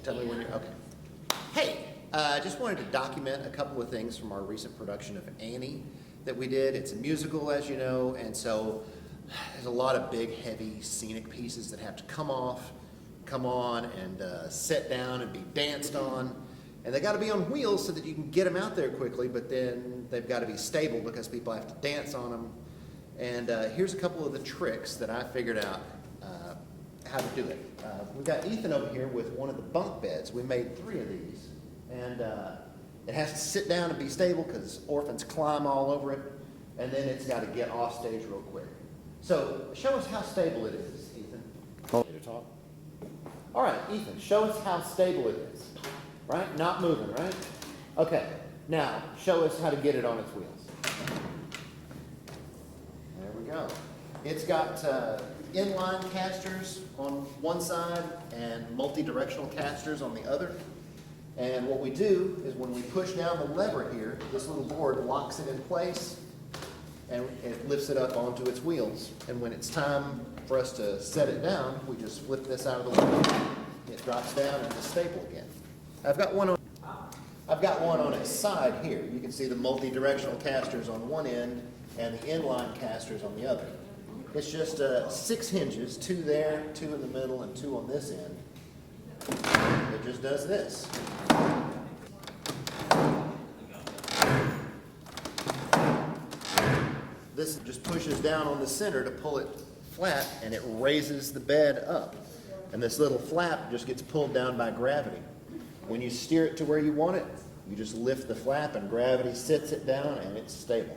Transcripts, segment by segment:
Tell me when you're, okay. Hey, I just wanted to document a couple of things from our recent production of Annie that we did. It's a musical, as you know, and so there's a lot of big, heavy, scenic pieces that have to come on, and sit down and be danced on. And they got to be on wheels so that you can get them out there quickly, but then they've got to be stable because people have to dance on them. And here's a couple of the tricks that I figured out how to do it. We've got Ethan over here with one of the bunk beds. We made 3 of these. And it has to sit down and be stable because orphans climb all over it. And then it's got to get off stage real quick. So show us how stable it is, Ethan. Ready to talk? All right, Ethan, show us how stable it is. Right? Not moving, right? Okay. Now, show us how to get it on its wheels. There we go. It's got inline casters on one side and multi-directional casters on the other. And what we do is when we push down the lever here, this little board locks it in place and it lifts it up onto its wheels. And when it's time for us to set it down, we just flip this out of the way. It drops down and it's stable again. I've got one on its side here. You can see the multi-directional casters on one end and the inline casters on the other. It's just 6 hinges, 2 there, 2 in the middle, and 2 on this end. It just does this. This just pushes down on the center to pull it flat, and it raises the bed up. And this little flap just gets pulled down by gravity. When you steer it to where you want it, you just lift the flap and gravity sits it down and it's stable.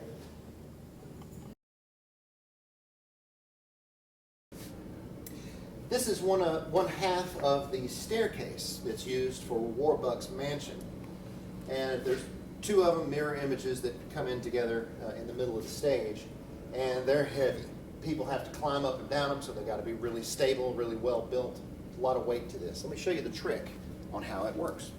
This is one half of the staircase that's used for Warbucks Mansion. And there's 2 of them, mirror images that come in together in the middle of the stage. And they're heavy. People have to climb up and down them, so they've got to be really stable, really well built. A lot of weight to this. Let me show you the trick on how it works.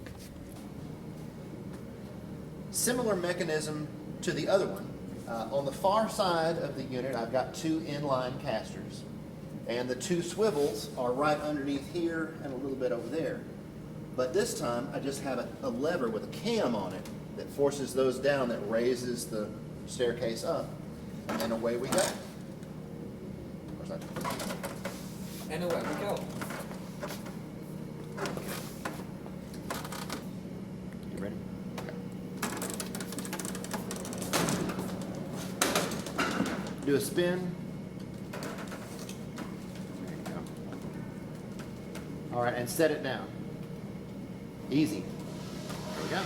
Similar mechanism to the other one. On the far side of the unit, I've got 2 inline casters. And the 2 swivels are right underneath here and a little bit over there. But this time, I just have a lever with a cam on it that forces those down, that raises the staircase up. And away we go. And away we go. You ready? Okay. Do a spin. There you go. All right, and set it down. Easy. There we go.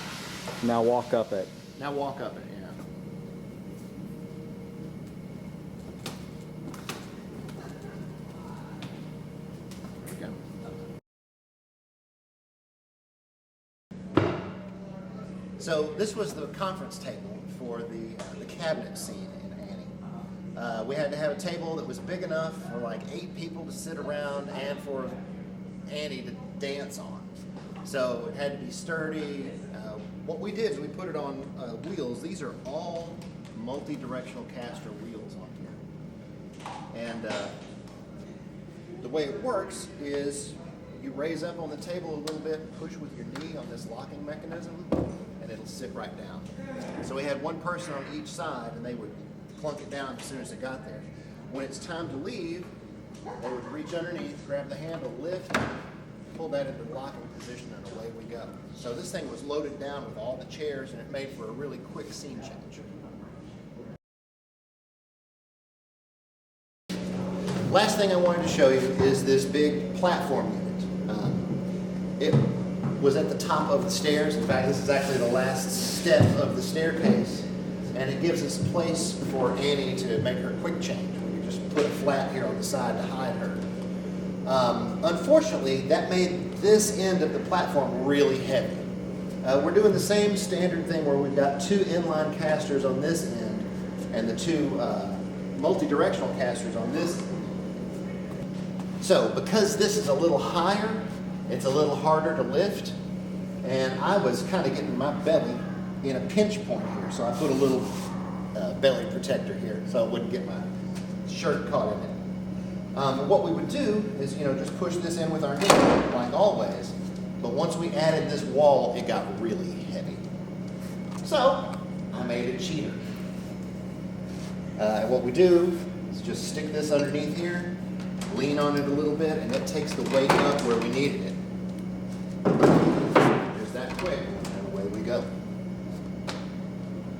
Now walk up it. Now walk up it, yeah. There we go. So this was the conference table for the cabinet scene in Annie. We had to have a table that was big enough for like 8 people to sit around and for Annie to dance on. So it had to be sturdy. What we did is we put it on wheels. These are all multi-directional caster wheels on here. And the way it works is you raise up on the table a little bit, push with your knee on this locking mechanism, and it'll sit right down. So we had one person on each side, and they would plunk it down as soon as it got there. When it's time to leave, they would reach underneath, grab the handle, lift, pull that into the locking position, and away we go. So this thing was loaded down with all the chairs, and it made for a really quick scene change. Last thing I wanted to show you is this big platform unit. It was at the top of the stairs. In fact, this is actually the last step of the staircase, and it gives us a place for Annie to make her quick change. We can just put a flat here on the side to hide her. Unfortunately, that made this end of the platform really heavy. We're doing the same standard thing where we've got 2 inline casters on this end and the 2 multi-directional casters on this end. So because this is a little higher, it's a little harder to lift, and I was kind of getting my belly in a pinch point here, so I put a little belly protector here so I wouldn't get my shirt caught in it. What we would do is, just push this in with our knee, like always, But once we added this wall, it got really heavy. So I made it cheater. What we do is just stick this underneath here, lean on it a little bit, and it takes the weight up where we needed it.